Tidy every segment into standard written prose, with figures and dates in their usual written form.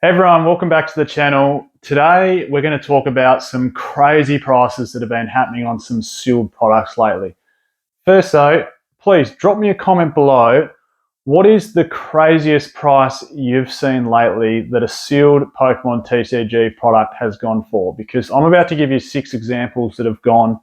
Hey everyone, welcome back to the channel. Today we're going to talk about some crazy prices that have been happening on some sealed products lately. First though, please drop me a comment below. What is the craziest price you've seen lately that a sealed Pokemon TCG product has gone for? Because I'm about to give you 6 examples that have gone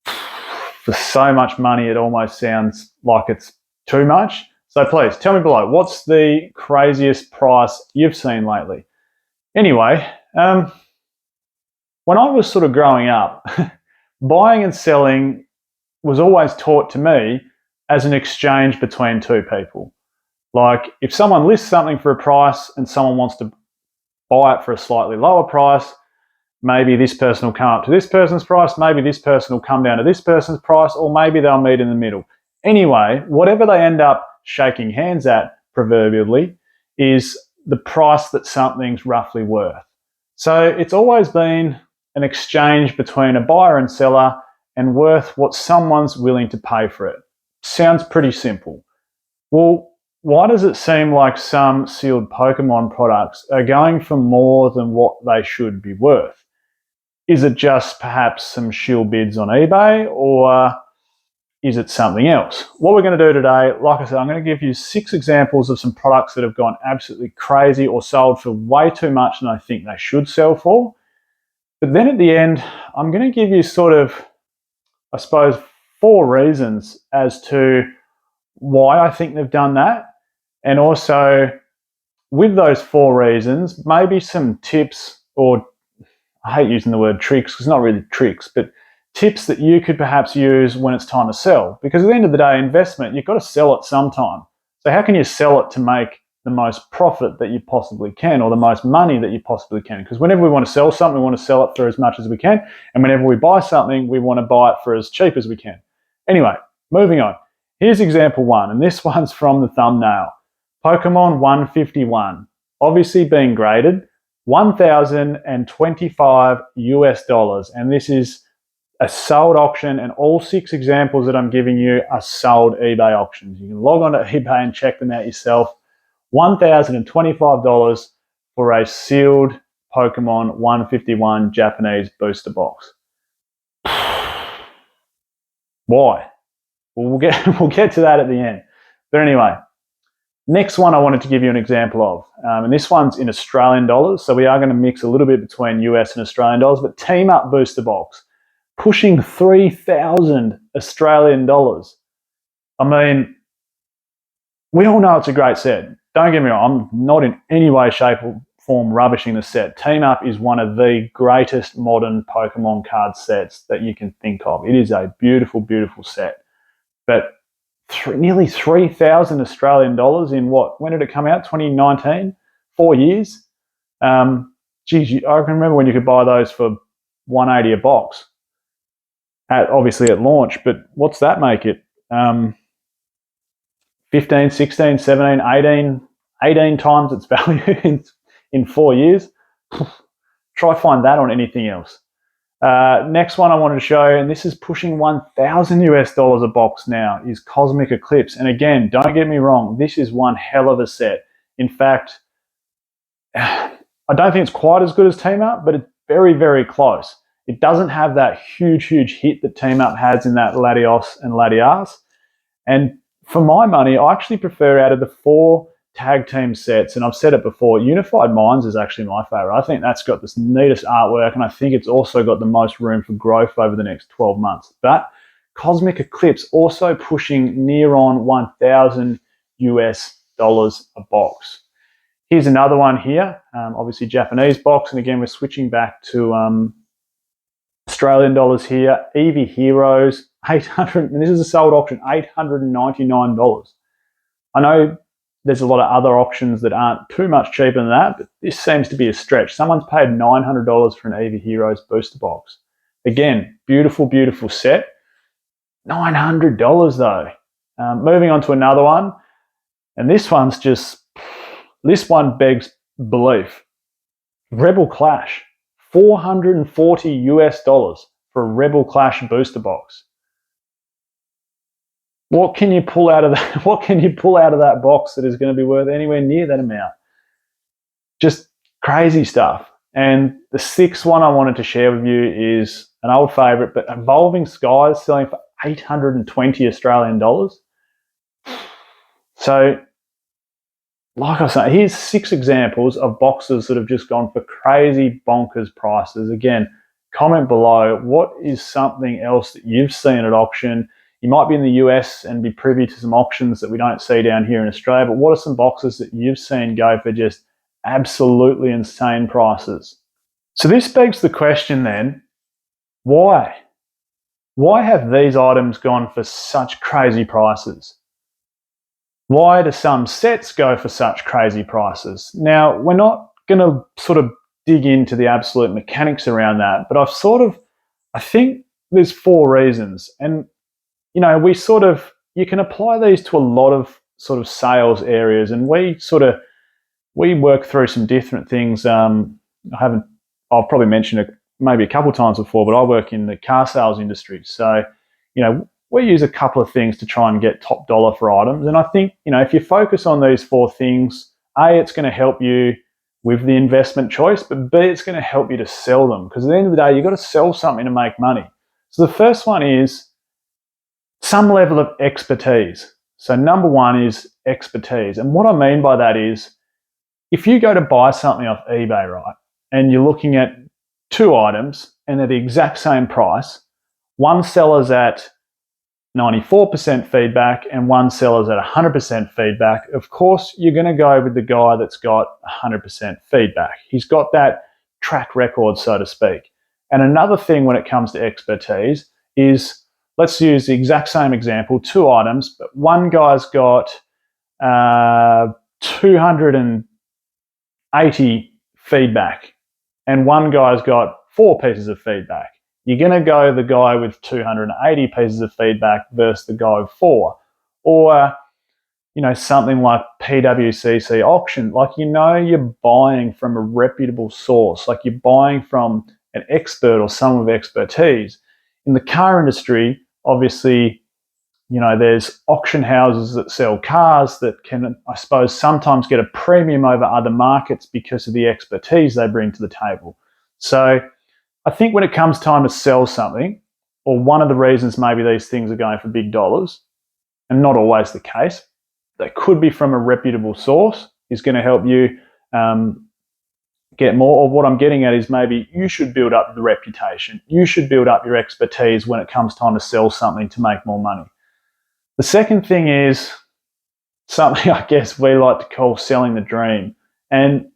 for so much money it almost sounds like it's too much. So please tell me below, what's the craziest price you've seen lately? Anyway, when I was sort of growing up, buying and selling was always taught to me as an exchange between two people. Like if someone lists something for a price and someone wants to buy it for a slightly lower price, maybe this person will come up to this person's price, maybe this person will come down to this person's price, or maybe they'll meet in the middle. Anyway, whatever they end up shaking hands at, proverbially, is the price that something's roughly worth. So it's always been an exchange between a buyer and seller and worth what someone's willing to pay for it. Sounds pretty simple. Well, why does it seem like some sealed Pokemon products are going for more than what they should be worth? Is it just perhaps some shill bids on eBay, or is it something else? What we're going to do today, like I said, I'm going to give you 6 examples of some products that have gone absolutely crazy or sold for way too much than I think they should sell for. But then at the end, I'm going to give you sort of, I suppose, 4 reasons as to why I think they've done that. And also, with those 4 reasons, maybe some tips, or I hate using the word tricks because it's not really tricks, but tips that you could perhaps use when it's time to sell. Because at the end of the day, investment, you've got to sell it sometime. So how can you sell it to make the most profit that you possibly can, or the most money that you possibly can? Because whenever we want to sell something, we want to sell it for as much as we can. And whenever we buy something, we want to buy it for as cheap as we can. Anyway, moving on. Here's example 1, and this one's from the thumbnail. Pokemon 151, obviously being graded $1,025, and this is a sold auction, and all 6 examples that I'm giving you are sold eBay auctions. You can log on to eBay and check them out yourself. $1,025 for a sealed Pokemon 151 Japanese booster box. Why? Well, we'll get to that at the end. But anyway, next one I wanted to give you an example of, and this one's in Australian dollars, so we are going to mix a little bit between US and Australian dollars, but Team Up booster box, pushing 3,000 Australian dollars. I mean, we all know it's a great set. Don't get me wrong, I'm not in any way, shape or form rubbishing the set. Team Up is one of the greatest modern Pokemon card sets that you can think of. It is a beautiful, beautiful set. But nearly 3,000 Australian dollars in what? When did it come out? 2019? 4 years? Geez, I can remember when you could buy those for $180 a box. Obviously at launch, but what's that make it? 15, 16, 17, 18 times its value in 4 years. Try find that on anything else. Next one I wanted to show, and this is pushing $1,000 a box now, is Cosmic Eclipse. And again, don't get me wrong, this is one hell of a set. In fact, I don't think it's quite as good as Team Up, but it's very, very close. It doesn't have that huge, huge hit that Team Up has in that Latios and Latias. And for my money, I actually prefer, out of the 4 tag team sets, and I've said it before, Unified Minds is actually my favorite. I think that's got this neatest artwork, and I think it's also got the most room for growth over the next 12 months. But Cosmic Eclipse also pushing near on $1,000 a box. Here's another one here, obviously Japanese box, and again we're switching back to Australian dollars here. Eevee Heroes, 800, and this is a sold auction, $899. I know there's a lot of other auctions that aren't too much cheaper than that, but this seems to be a stretch. Someone's paid $900 for an Eevee Heroes booster box. Again, beautiful, beautiful set. $900 though. Moving on to another one, and this one begs belief. Rebel Clash, $440 for a Rebel Clash booster box. What can you pull out of that? What can you pull out of that box that is going to be worth anywhere near that amount? Just Crazy stuff. And the sixth one I wanted to share with you is an old favourite, but Evolving Skies selling for 820 Australian dollars. So, like I say, here's 6 examples of boxes that have just gone for crazy bonkers prices. Again, comment below what is something else that you've seen at auction. You might be in the US and be privy to some auctions that we don't see down here in Australia, but what are some boxes that you've seen go for just absolutely insane prices? So this begs the question then, why? Why have these items gone for such crazy prices? Why do some sets go for such crazy prices? Now, we're not going to sort of dig into the absolute mechanics around that, but I think there's 4 reasons. And, you know, you can apply these to a lot of sort of sales areas, and we work through some different things. I've probably mentioned it maybe a couple of times before, but I work in the car sales industry. So, you know, we use a couple of things to try and get top dollar for items. And I think, you know, if you focus on these 4 things, A, it's going to help you with the investment choice, but B, it's going to help you to sell them. Because at the end of the day, you've got to sell something to make money. So the first one is some level of expertise. So number 1 is expertise. And what I mean by that is, if you go to buy something off eBay, right, and you're looking at 2 items and they're the exact same price, one seller's at 94% feedback and one seller's at 100% feedback, of course, you're going to go with the guy that's got 100% feedback. He's got that track record, so to speak. And another thing when it comes to expertise is, let's use the exact same example, 2 items, but one guy's got 280 feedback and one guy's got 4 pieces of feedback. You're going to go the guy with 280 pieces of feedback versus the guy with 4. Or, you know, something like PWCC auction, like, you know, you're buying from a reputable source, like you're buying from an expert or someone with expertise. In the car industry, obviously, you know, there's auction houses that sell cars that can, I suppose, sometimes get a premium over other markets because of the expertise they bring to the table. So I think when it comes time to sell something, or one of the reasons maybe these things are going for big dollars, and not always the case, they could be from a reputable source, is going to help you get more. Or what I'm getting at is, maybe you should build up the reputation. You should build up your expertise when it comes time to sell something to make more money. The second thing is something I guess we like to call selling the dream. And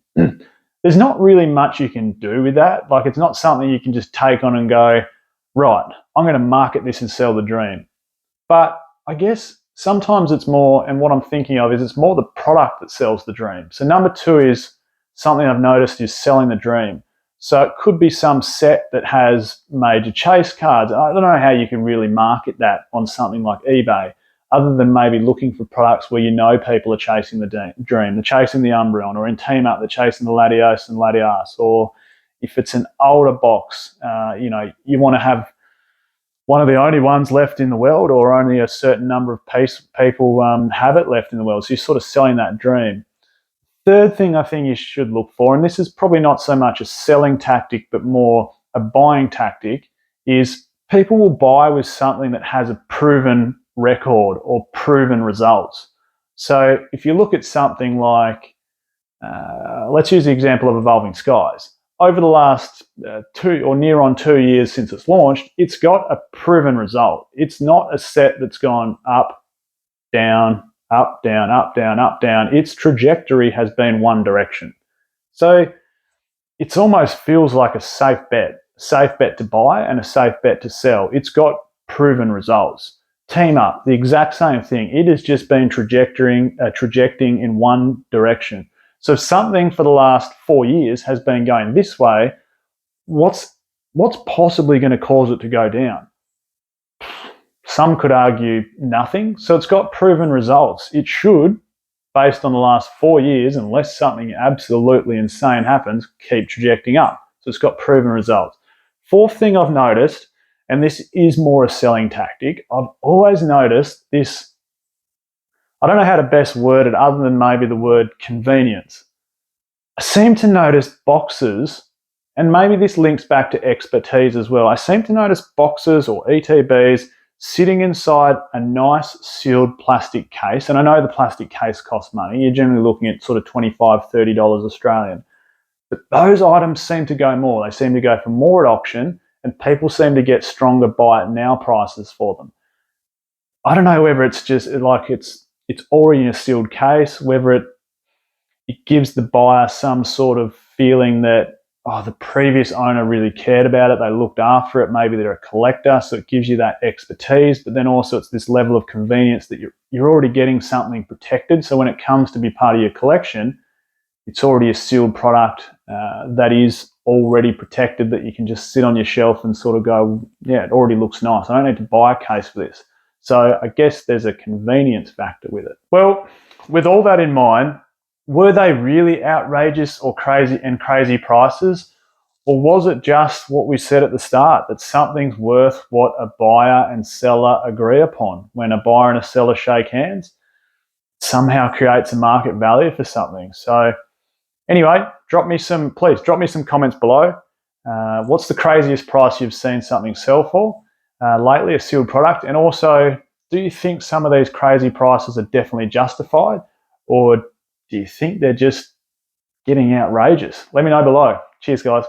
there's not really much you can do with that. Like, it's not something you can just take on and go, right, I'm going to market this and sell the dream. But I guess sometimes it's more, and what I'm thinking of is, it's more the product that sells the dream. So number 2 is something I've noticed is selling the dream. So it could be some set that has major chase cards. I don't know how you can really market that on something like eBay, other than maybe looking for products where you know people are chasing the dream. They're chasing the Umbreon, or in Team Up, they're chasing the Latios and Latias. Or if it's an older box, you know, you want to have one of the only ones left in the world, or only a certain number of people have it left in the world. So you're sort of selling that dream. Third thing I think you should look for, and this is probably not so much a selling tactic, but more a buying tactic, is people will buy with something that has a proven record or proven results. So if you look at something like, let's use the example of Evolving Skies. Over the last 2 or near on 2 years since it's launched, it's got a proven result. It's not a set that's gone up, down, up, down, up, down, up, down. Its trajectory has been one direction. So it almost feels like a safe bet to buy and a safe bet to sell. It's got proven results. Team Up, the exact same thing. It has just been trajecting in one direction. So if something for the last 4 years has been going this way, what's possibly going to cause it to go down? Some could argue nothing. So it's got proven results. It should, based on the last 4 years, unless something absolutely insane happens, keep trajecting up. So it's got proven results. Fourth thing I've noticed, and this is more a selling tactic, I've always noticed this, I don't know how to best word it other than maybe the word convenience. I seem to notice boxes, and maybe this links back to expertise as well. I seem to notice boxes or ETBs sitting inside a nice sealed plastic case. And I know the plastic case costs money. You're generally looking at sort of $25, $30 Australian. But those items seem to go more. They seem to go for more at auction, and people seem to get stronger buy it now prices for them. I don't know whether it's just like it's already in a sealed case, whether it gives the buyer some sort of feeling that, oh, the previous owner really cared about it, they looked after it, maybe they're a collector, so it gives you that expertise, but then also it's this level of convenience that you're already getting something protected, so when it comes to be part of your collection, it's already a sealed product that is already protected, that you can just sit on your shelf and sort of go, yeah, it already looks nice. I don't need to buy a case for this. So I guess there's a convenience factor with it. Well, with all that in mind, were they really outrageous or crazy prices? Or was it just what we said at the start, that something's worth what a buyer and seller agree upon? When a buyer and a seller shake hands, somehow creates a market value for something. So anyway, please drop me some comments below. What's the craziest price you've seen something sell for lately, a sealed product? And also, do you think some of these crazy prices are definitely justified? Or do you think they're just getting outrageous? Let me know below. Cheers, guys.